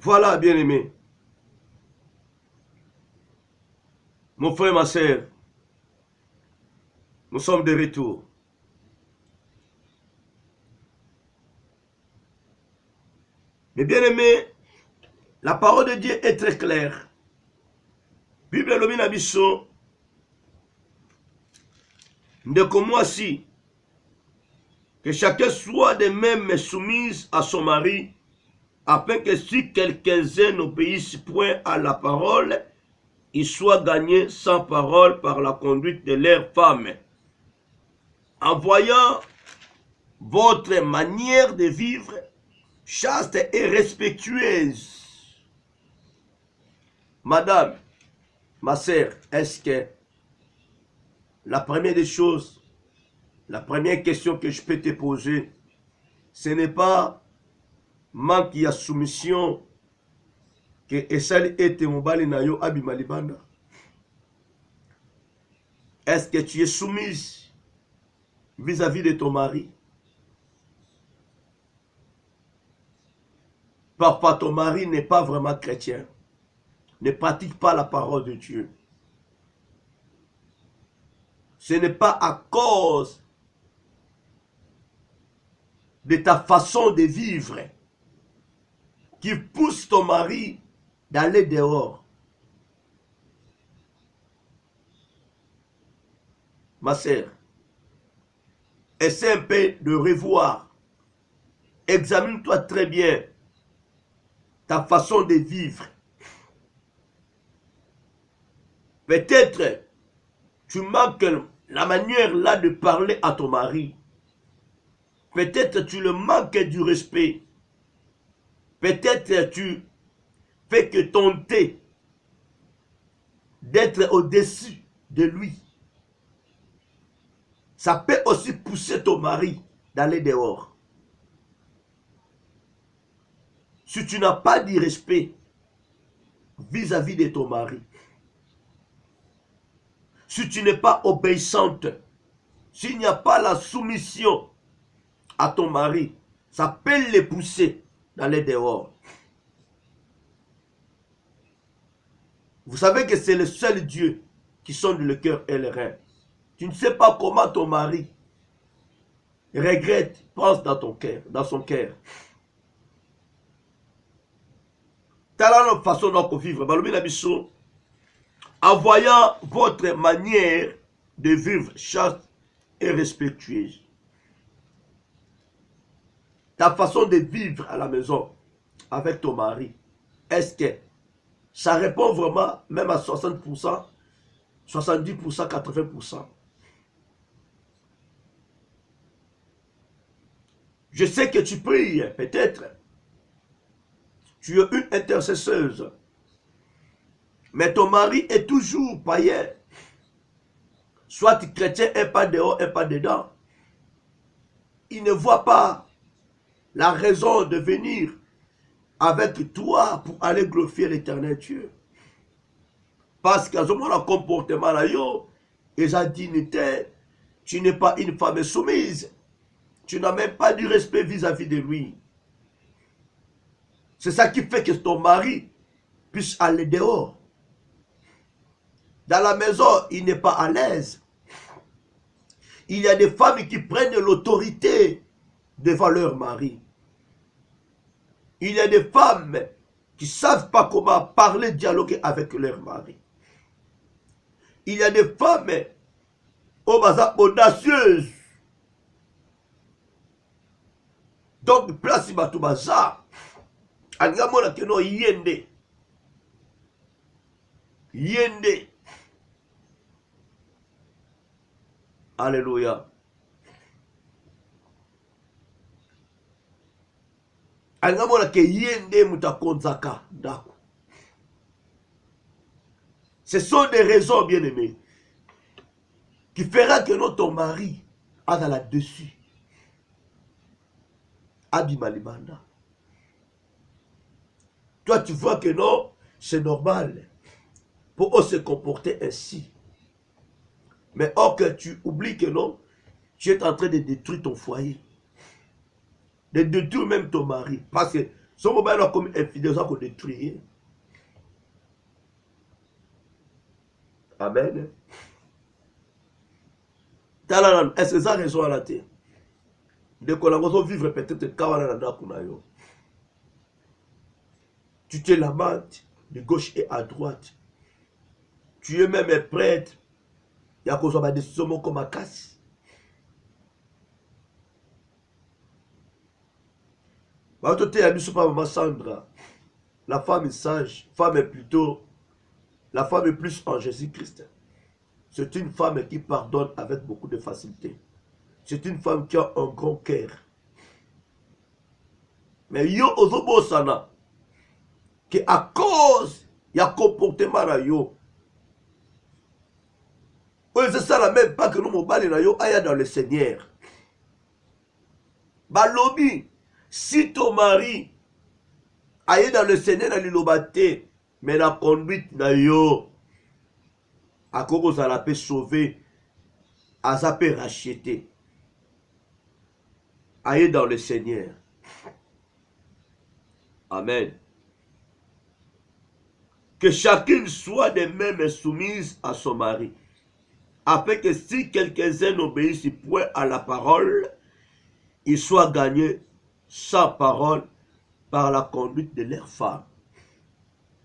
Voilà, bien-aimé. Mon frère, ma soeur, nous sommes de retour. Mais bien-aimé, la parole de Dieu est très claire. Bible elobi na biso ndeko mwasi que chacun soit de même soumise à son mari, afin que si quelques-uns n'obéissent point à la parole, ils soient gagnés sans parole par la conduite de leurs femmes, en voyant votre manière de vivre chaste et respectueuse. Madame, ma sœur, est-ce que la première des choses, la première question que je peux te poser, ce n'est pas manque ya soumission que esali ete mobali na yo abima libanda? Est-ce que tu es soumise vis-à-vis de ton mari? Parfois ton mari n'est pas vraiment chrétien, ne pratique pas la parole de Dieu. Ce n'est pas à cause de ta façon de vivre qui pousse ton mari d'aller dehors. Ma sœur, essaie un peu de revoir. Examine-toi très bien ta façon de vivre. Peut-être tu manques la manière là de parler à ton mari. Peut-être tu le manques du respect. Peut-être tu fais que tenter d'être au-dessus de lui. Ça peut aussi pousser ton mari d'aller dehors. Si tu n'as pas de respect vis-à-vis de ton mari, si tu n'es pas obéissante, s'il n'y a pas la soumission à ton mari, ça peut les pousser d'aller dehors. Vous savez que c'est le seul Dieu qui sonde le cœur et le rein. Tu ne sais pas comment ton mari regrette, pense dans ton cœur, dans son cœur. Tala notre façon de vivre. En voyant votre manière de vivre chaste et respectueuse. Ta façon de vivre à la maison avec ton mari, est-ce que ça répond vraiment même à 60%, 70%, 80%? Je sais que tu pries, peut-être. Tu es une intercesseuse. Mais ton mari est toujours païen. Soit chrétien, un pas dehors, un pas dedans. Il ne voit pas la raison de venir avec toi pour aller glorifier l'éternel Dieu. Parce qu'à ce moment, le comportement là, et sa dignité, tu n'es pas une femme soumise. Tu n'as même pas du respect vis-à-vis de lui. C'est ça qui fait que ton mari puisse aller dehors. Dans la maison, il n'est pas à l'aise. Il y a des femmes qui prennent l'autorité devant leur mari. Il y a des femmes qui ne savent pas comment parler, dialoguer avec leur mari. Il y a des femmes audacieuses. Donc, place Batoubaza. Angamona keno yende. Yende. Alléluia. Angamona ke yende mutakonzaka dako. Ce sont des raisons, bien-aimés, qui fera que notre mari a dans la dessus. Abimalibanda. Toi, tu vois que non, c'est normal pour eux se comporter ainsi. Mais or que tu oublies que non, tu es en train de détruire ton foyer. De détruire même ton mari. Parce que son mobile a comme infidèle, ça qu'on détruire. Amen. Est-ce que ça a raison à la terre? Dès qu'on a vivre peut-être quand tu te lamentes de gauche et à droite. Tu es même prêtre. Il y a des décisions comme à casse. Sandra, la femme est sage, la femme est plus en Jésus-Christ. C'est une femme qui pardonne avec beaucoup de facilité. C'est une femme qui a un grand cœur. Mais yo ozobo sana, que à cause il y a comportement là yo, c'est ça la même pas que nous mobali na yo aya dans le Seigneur. Balobi, si ton mari aille dans le Seigneur na lilobate, mais la conduite na yo, à cause ça la peut sauver, à ça peut racheter. Aille dans le Seigneur. Amen. Que chacune soit de même soumise à son mari, afin que si quelques-uns n'obéissent point à la parole, ils soient gagnés sans parole par la conduite de leur femme.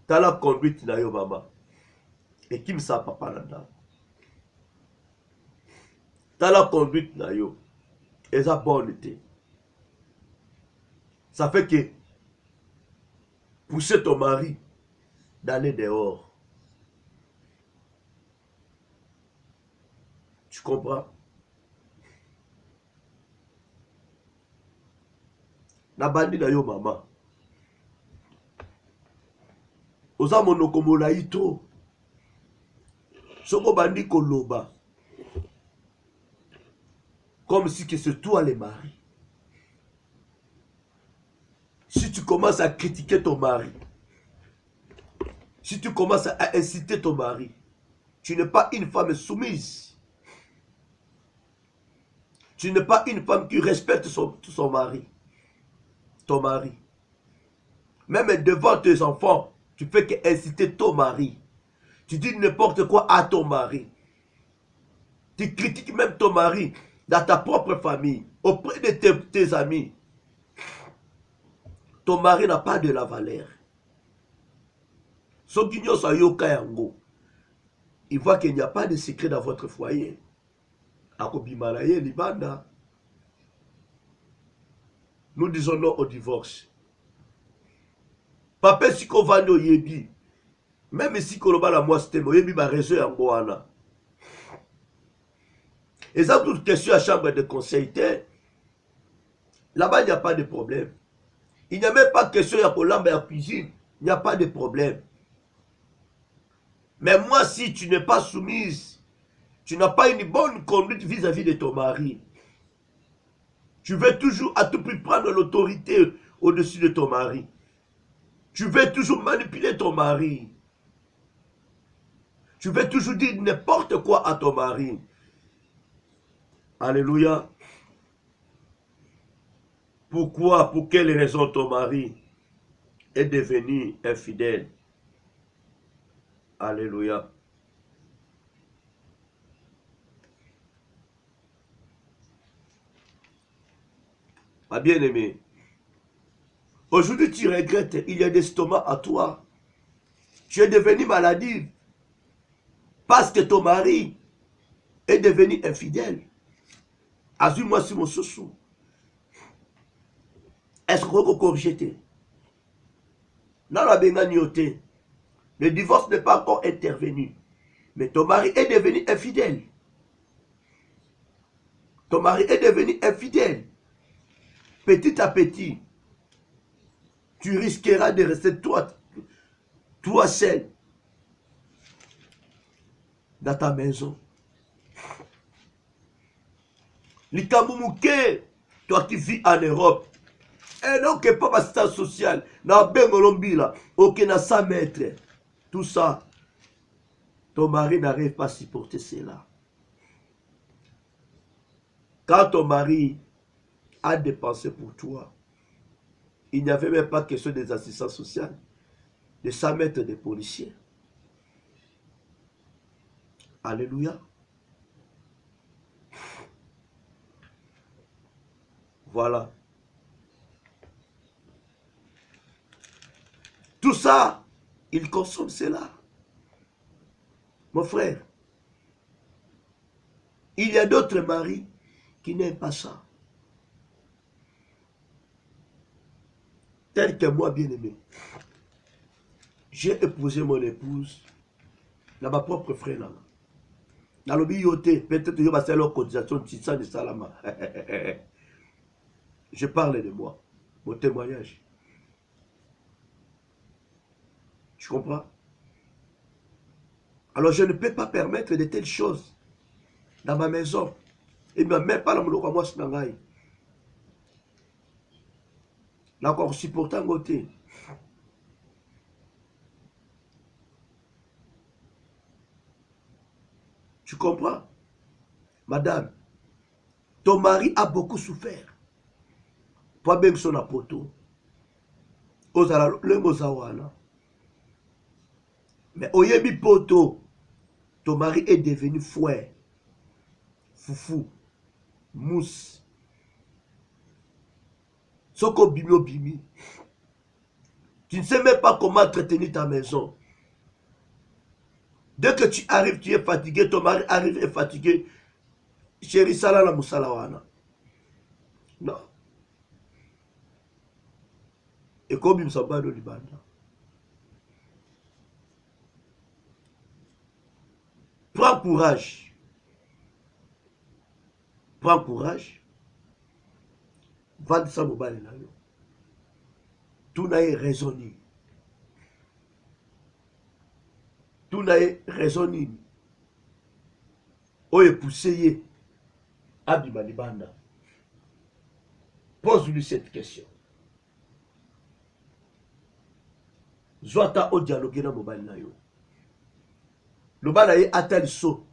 Dans la conduite de yo maman, et qui me sa papa là-dedans. Dans la conduite de yo, et ça bonne été. Ça fait que pousser ton mari d'aller dehors. Tu comprends? Na bandi na yo maman. Oza monoko molai to. Soko bandi koloba. Comme si que c'est toi le mari. Si tu commences à critiquer ton mari, si tu commences à inciter ton mari, tu n'es pas une femme soumise. Tu n'es pas une femme qui respecte son mari. Ton mari. Même devant tes enfants, tu fais qu'inciter ton mari. Tu dis n'importe quoi à ton mari. Tu critiques même ton mari dans ta propre famille, auprès de tes amis. Ton mari n'a pas de la valeur. Il voit qu'il n'y a pas de secret dans votre foyer. Nous disons non au divorce. Papa si ko vando yebi. Même si ko loba la moi c'était yebi ba réseau yango wana. Et ça toute question à chambre de conseil. Là-bas il n'y a pas de problème. Il n'y a même pas de question à kolamba ya cuisine, il n'y a pas de problème. Mais moi si tu n'es pas soumise, tu n'as pas une bonne conduite vis-à-vis de ton mari. Tu veux toujours à tout prix prendre l'autorité au-dessus de ton mari. Tu veux toujours manipuler ton mari. Tu veux toujours dire n'importe quoi à ton mari. Alléluia. Pourquoi, pour quelle raison ton mari est devenu infidèle? Alléluia. Ma bien-aimé, aujourd'hui tu regrettes, il y a des estomacs à toi. Tu es devenu maladive parce que ton mari est devenu infidèle. Azui-moi sur mon sous. Est-ce qu'on peut corriger? Non, la benganioté. Le divorce n'est pas encore intervenu. Mais ton mari est devenu infidèle. Ton mari est devenu infidèle. Petit à petit, tu risqueras de rester toi seul dans ta maison. Likamumuke, toi qui vis en Europe, et donc pas assistance sociale, na bengolombila, ok na 100 mètres, tout ça, ton mari n'arrive pas à supporter cela. Quand ton mari a dépensé pour toi, Il n'y avait même pas question des assistants sociaux, de 100 mètres des policiers. Alléluia. Voilà. Tout ça, il consomme cela. Mon frère, il y a d'autres maris qui n'aiment pas ça. Tel que moi, bien-aimé. J'ai épousé mon épouse dans ma propre frère. Dans le bioté, peut-être que je vais faire leur cotisation de 600 de Salama. Je parle de moi, mon témoignage. Tu comprends? Alors je ne peux pas permettre de telles choses dans ma maison. Et même pas dans mon moi, c'est encore supportant côté. Tu comprends? Madame, ton mari a beaucoup souffert. Pas bien que son apoto. Mais oyebi poto, ton mari est devenu fouet, foufou, mousse. Soko bimi bimi. Tu ne sais même pas comment entretenir ta maison. Dès que tu arrives, tu es fatigué, ton mari arrive et est fatigué. Chérie, sala la musalawana. Non. Et comme il me semble pas de Libanda. Prends courage. Prends courage. Va de ça mobile là. Tout n'a raisonné. Tout n'a raisonné. Oye poussé. Abima Libanda. Pose-lui cette question. Zwata o dialogue na mobile na yo. Le bana ye atel so.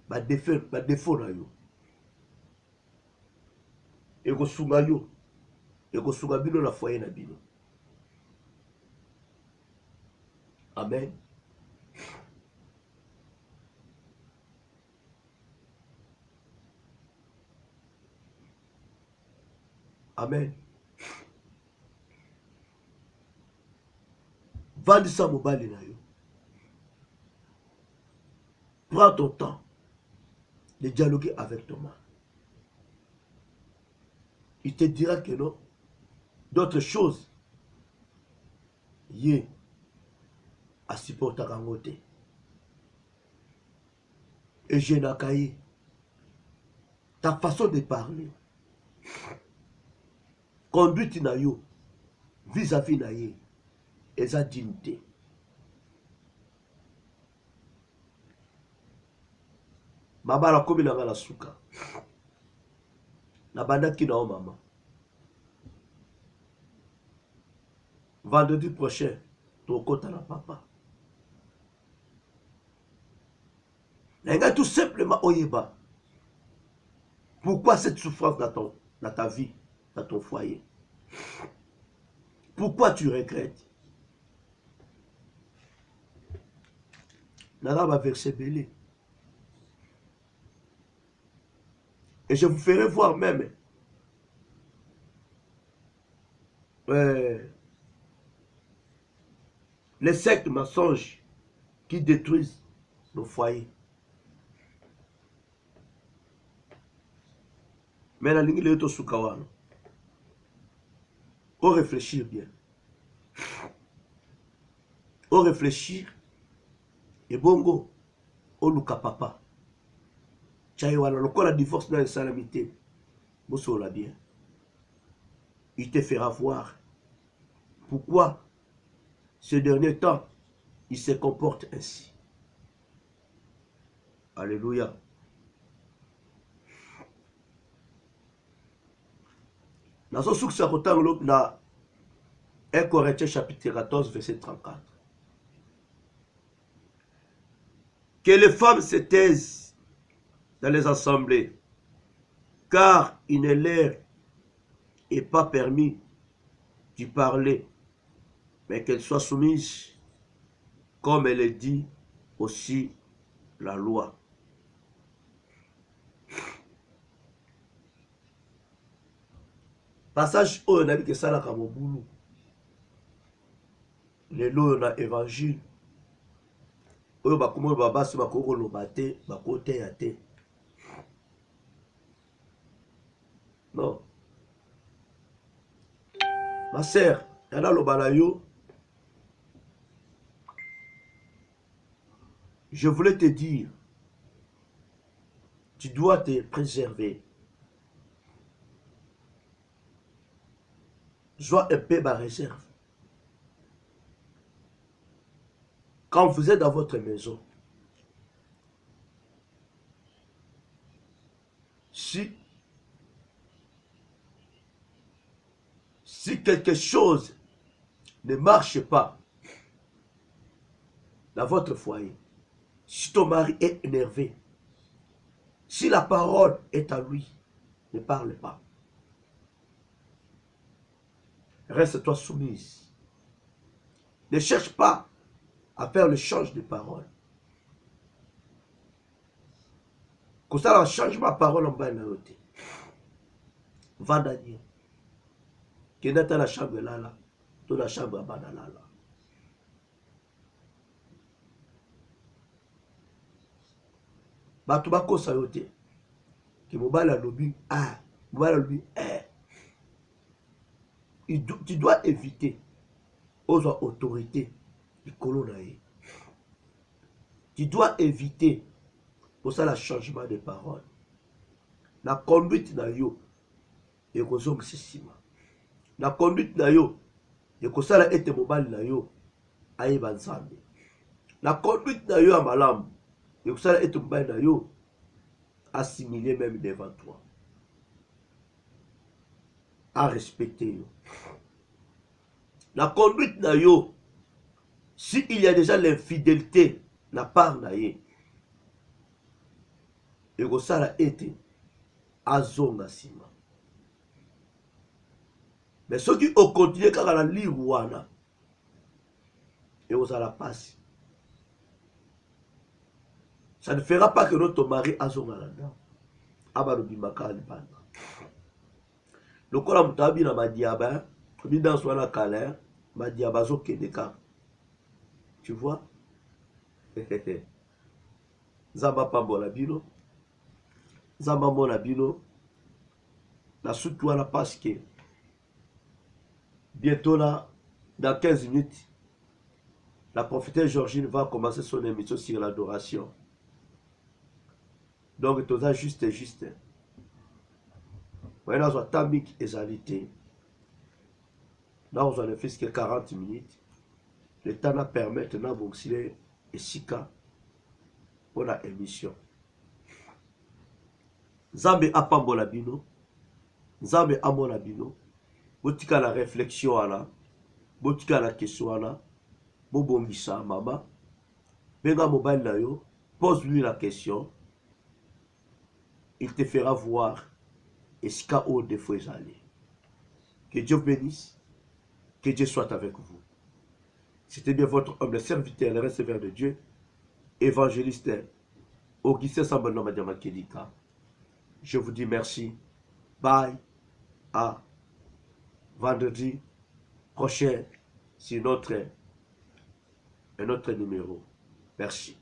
Ba défaut na yo. Eko sunga yo. Eko sunga bino na foyer na bino. Amen. Amen. Vandisa mobile na yo. Prends ton temps de dialoguer avec ton mari. Il te dira que non. D'autres choses. Yé. A supporter à côté. Et je n'ai qu'à y. Ta façon de parler. Conduite na yo. Vis-à-vis na ye. Et sa dignité. Mabala komi na la suka. Na banda ki na o mama. Vendredi prochain, tu kota na papa. Nenga tout simplement oyeba. Pourquoi cette souffrance dans ta vie, dans ton foyer? Pourquoi tu regrettes? Nana va verser belé. Et je vous ferai voir même les sectes mensonges qui détruisent nos foyers. Mais la ligne est au Soukawano. Au réfléchir bien. Au réfléchir. Et bongo. Au luka papa. Tchaïwana, le la divorce dans la salamité. Moussola bien. Il te fera voir pourquoi ce dernier temps il se comporte ainsi. Alléluia. Dans ce souk sakotan l'autre na 1 Corinthiens chapitre 14 verset 34. Que les femmes se taisent dans les assemblées, car il ne leur est pas permis du parler, mais qu'elle soit soumise, comme elle est dit aussi la loi. Passage oyo nabi ke salaka mobulu. Lelo na évangile. Oyo bakomo babasi bakoko loba te, bakote ya te. Non. Ma sœur, yana loba na yo. Je voulais te dire, tu dois te préserver. Sois un peu ma réserve. Quand vous êtes dans votre maison, si quelque chose ne marche pas dans votre foyer, si ton mari est énervé, si la parole est à lui, ne parle pas. Reste-toi soumise. Ne cherche pas à faire le change de parole. Comme ça, on change ma parole en bas de la haute. Va Daniel. Qui est dans la chambre là, dans la chambre en bas là. Bato bakosa yo te. Ke mobala lobi ah, mobala lobi eh. Tu dois éviter aux autorités du colonel. Tu dois éviter pour ça le changement de parole. La conduite na yo et kozong sisima. La conduite na yo et kosala ete mobali na yo ayeba nzambe. La conduite na yo a malamu et kosala ete mobali na yo assimilé même devant toi. À respecter yo. La conduite na yo, si il y a déjà l'infidélité, la part na ye, et que ça la été, azonga sima. Mais ceux qui ont continué quand la lirouana, et que ça la passe. Ça ne fera pas que notre mari azonga là-dedans. Abarubimaka alibana. Le kola mutabi na madiaba, comme dans soit la calère, madiabazo kedeka. Tu vois? Zamba pambola bino. Zamba mona bino. La soutouana parce que bientôt là, dans 15 minutes, la prophétesse Georgine va commencer son émission sur l'adoration. Donc, tout ça juste. Maintenant, on a tamik ezalité. Là, on a fait que 40 minutes. Le temps n'a permis maintenant d'auxilier et sika pour la émission. Zambe apambola bino. Zambe amona bino. Botika la réflexion là. Botika la question là. Bobongisa mama. Benga mobile na yo. Pose-lui la question. Il te fera voir esika au défaut aller. Que Dieu bénisse. Que Dieu soit avec vous. C'était bien votre homme, le serviteur, le receveur de Dieu, évangéliste Augustin Sambono Madiama Kedika. Je vous dis merci. Bye. À vendredi prochain sur un autre numéro. Merci.